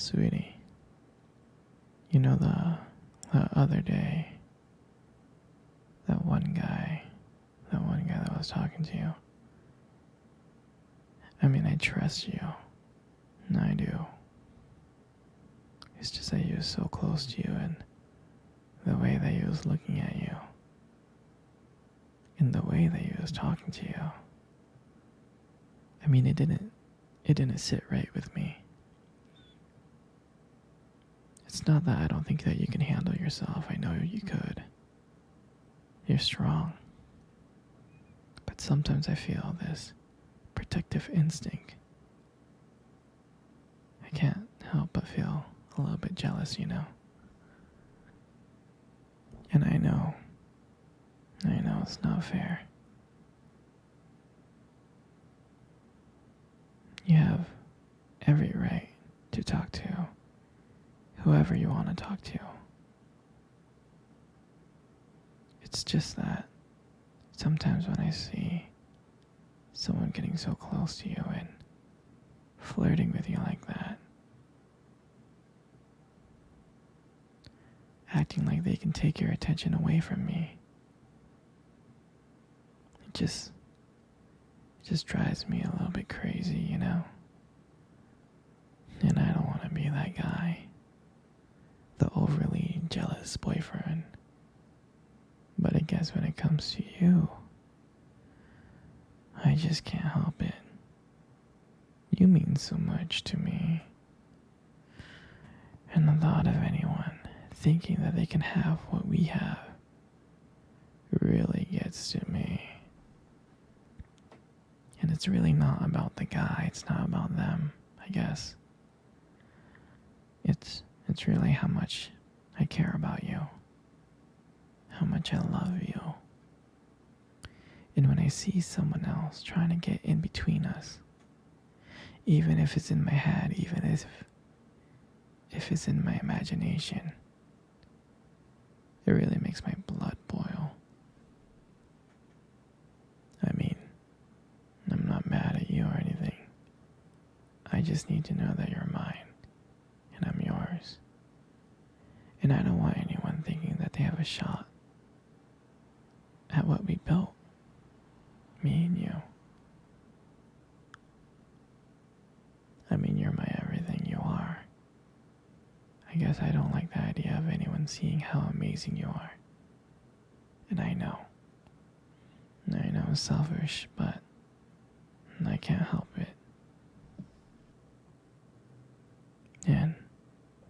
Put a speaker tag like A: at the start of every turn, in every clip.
A: Sweetie, you know the other day, that one guy that was talking to you. I mean, I trust you. I do. It's just that he was so close to you and the way that he was looking at you and the way that he was talking to you. I mean, it didn't sit right with me. It's not that I don't think that you can handle yourself. I know you could. You're strong. But sometimes I feel this protective instinct. I can't help but feel a little bit jealous, you know. And I know it's not fair. You have every right to talk to whoever you want to talk to. It's just that sometimes when I see someone getting so close to you and flirting with you like that, acting like they can take your attention away from me, it just drives me a little bit crazy, you know? And I don't want to be that guy, the overly jealous boyfriend. But I guess when it comes to you, I just can't help it. You mean so much to me. And the thought of anyone thinking that they can have what we have really gets to me. And it's really not about the guy, it's not about them, I guess. It's really how much I care about you. How much I love you. And when I see someone else trying to get in between us, even if it's in my head, even if it's in my imagination, it really makes my blood boil. I mean, I'm not mad at you or anything. I just need to know that you're mine, and I'm yours. And I don't want anyone thinking that they have a shot at what we built, me and you. I mean, you're my everything, you are. I guess I don't like the idea of anyone seeing how amazing you are. And I know it's selfish, but I can't help it. And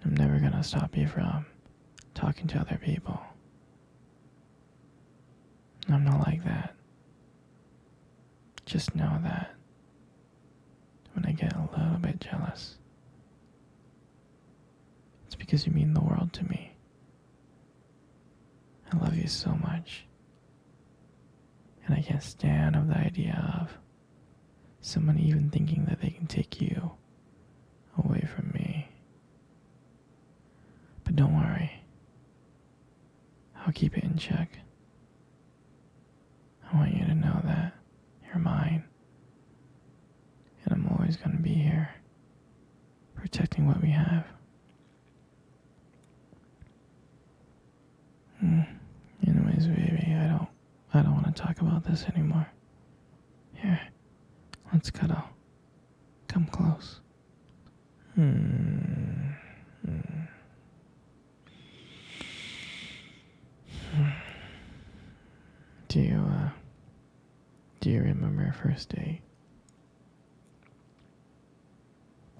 A: I'm never gonna stop you from talking to other people. I'm not like that. Just know that when I get a little bit jealous, it's because you mean the world to me. I love you so much. And I can't stand of the idea of someone even thinking that they can take you away from me. But don't worry. I'll keep it in check. I want you to know that you're mine. And I'm always going to be here, protecting what we have. Anyways, baby, I don't want to talk about this anymore. Here, let's cuddle. Come close. Do you remember our first date?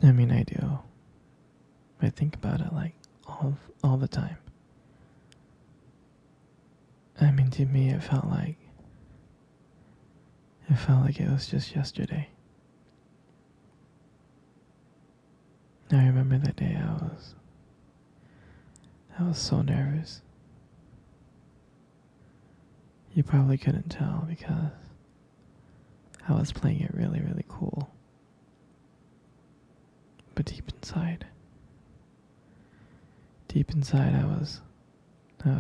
A: I mean, I do. I think about it like all the time. I mean, to me, it felt like it was just yesterday. I remember that day I was so nervous. You probably couldn't tell because I was playing it really, really cool. But deep inside, I was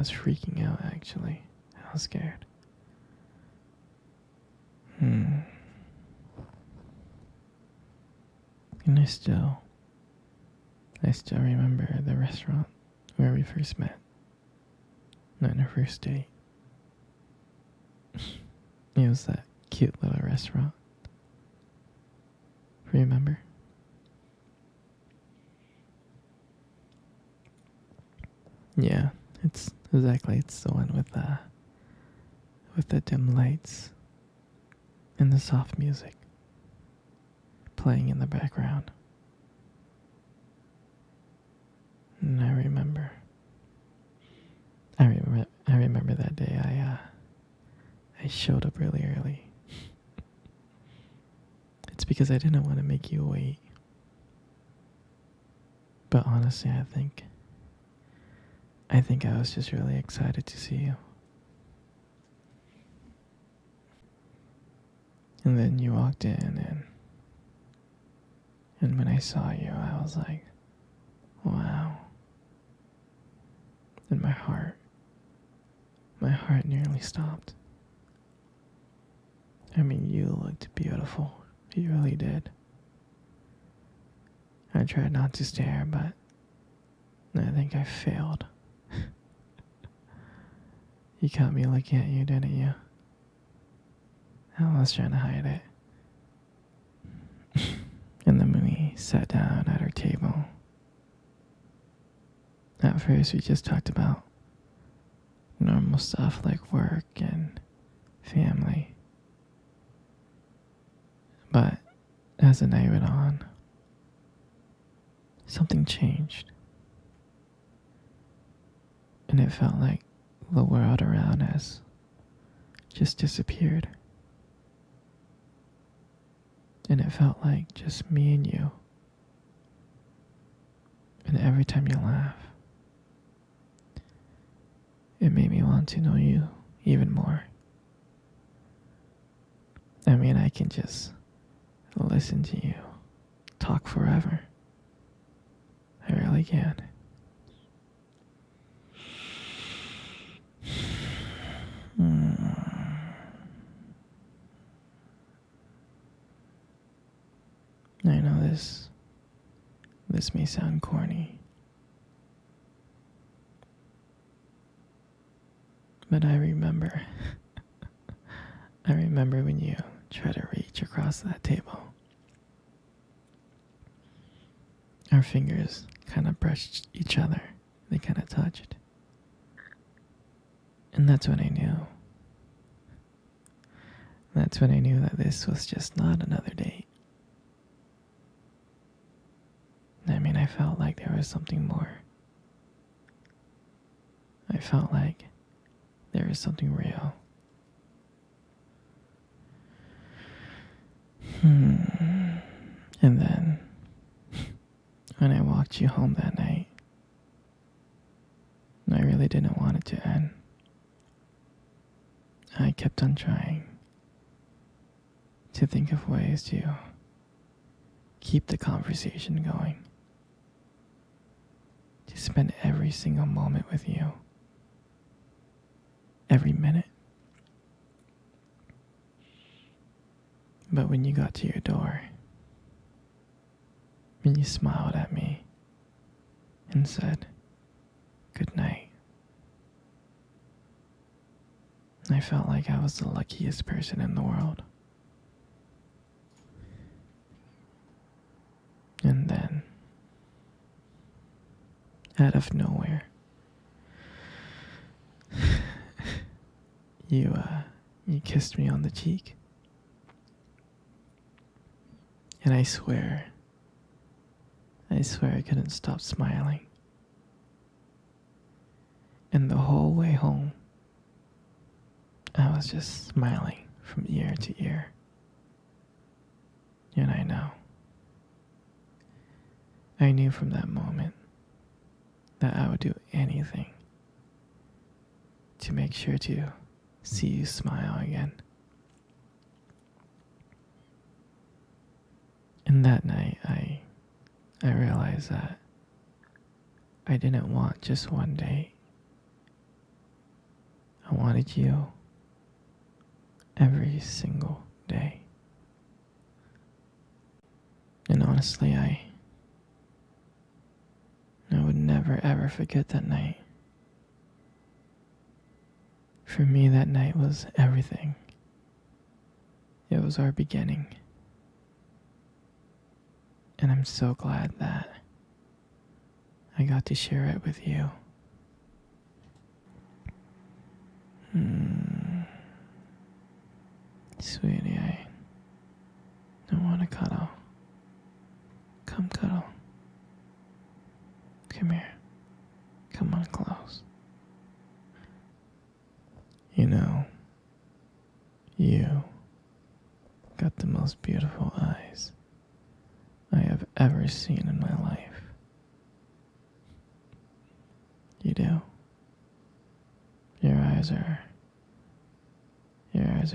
A: freaking out actually. I was scared. And I still remember the restaurant where we first met on our first date. It was that cute little restaurant. Remember? Yeah, it's the one with the dim lights and the soft music playing in the background. And I remember that day I showed up really early. It's because I didn't want to make you wait. But honestly, I think I was just really excited to see you. And then you walked in, and when I saw you, I was like, wow. And my heart nearly stopped. I mean, you looked beautiful. You really did. I tried not to stare, but I think I failed. You caught me looking at you, didn't you? I was trying to hide it. And then when we sat down at our table, at first we just talked about normal stuff like work and family. But as the night went on, something changed. And it felt like the world around us just disappeared. And it felt like just me and you. And every time you laugh, it made me want to know you even more. I mean, I can just listen to you talk forever. I really can. I know this may sound corny, but I remember when you tried to reach across that table. Our fingers kind of brushed each other. They kind of touched. And that's when I knew. That's when I knew that this was just not another date. I mean, I felt like there was something more. I felt like there was something real. And then, when I walked you home that night, I really didn't want it to end. I kept on trying to think of ways to keep the conversation going. To spend every single moment with you. Every minute. But when you got to your door, when you smiled at me and said, "Good night," I felt like I was the luckiest person in the world. And then, out of nowhere, you kissed me on the cheek. And I swear I couldn't stop smiling. And the whole way home, I was just smiling from ear to ear. And I knew from that moment that I would do anything to make sure to see you smile again. And that night, I realized that I didn't want just one date. I wanted you every single day. And honestly, never forget that night. For me, that night was everything. It was our beginning. And I'm so glad that I got to share it with you. Sweetie, I want to cuddle. Come cuddle. Come here. Come on close. You know, you got the most beautiful eyes I have ever seen in my life. You do. Your eyes are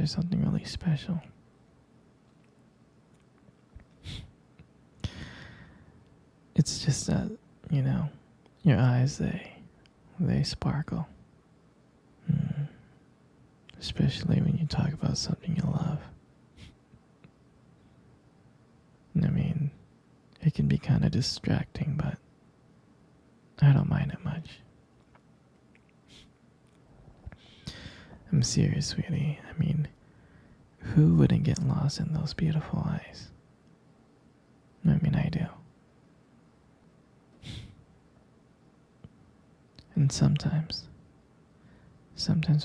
A: something really special. It's just that, your eyes, they sparkle. Especially when you talk about something you love. I mean, it can be kind of distracting, but I don't mind it much. I'm serious, sweetie. I mean, who wouldn't get lost in those beautiful eyes? I mean, I do. And sometimes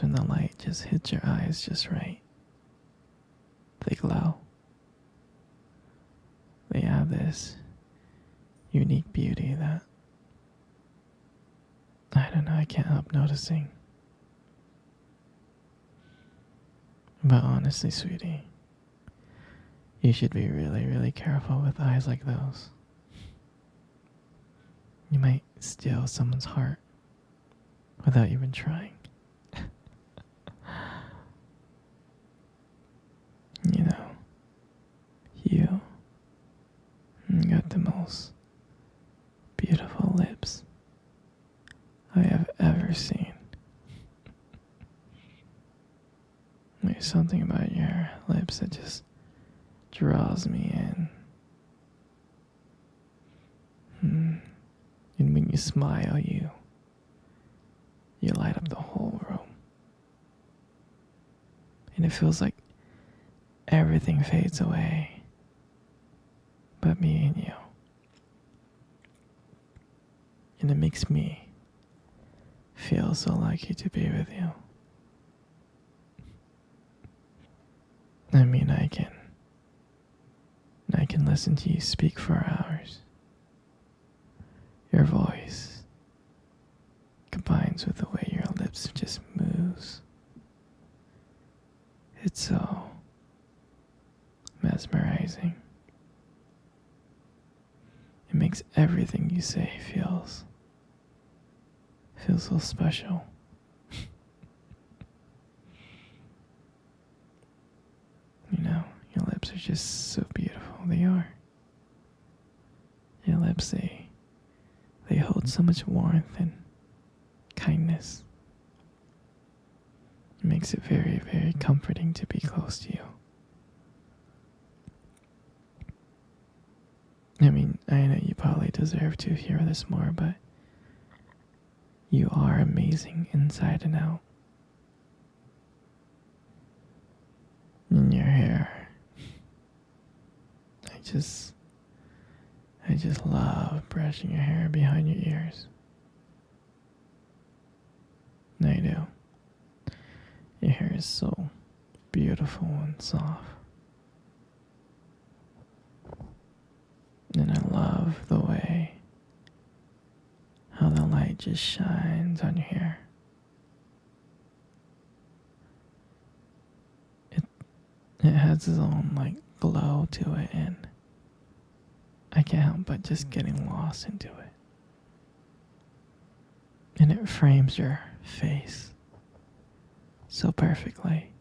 A: when the light just hits your eyes just right, they glow. They have this unique beauty that, I don't know, I can't help noticing. But honestly, sweetie, you should be really, really careful with eyes like those. You might steal someone's heart without even trying. You got the most beautiful lips I have ever seen. There's something about your lips that just draws me in. And when you smile, you light up the whole room. And it feels like everything fades away but me and you. And it makes me feel so lucky to be with you. I mean, I can listen to you speak for hours. Your voice combines with the way your lips just moves. It's so mesmerizing. It makes everything you say feels so special. Your lips are just so beautiful. They are. Your lips, they hold so much warmth and kindness. It makes it very, very comforting to be close to you. I mean, I know you probably deserve to hear this more, but you are amazing inside and out. And your hair, I just love brushing your hair behind your ears. I do. Your hair is so beautiful and soft. And I love the way how the light just shines on your hair. It has its own glow to it, and I can't help but just getting lost into it. And it frames your face so perfectly.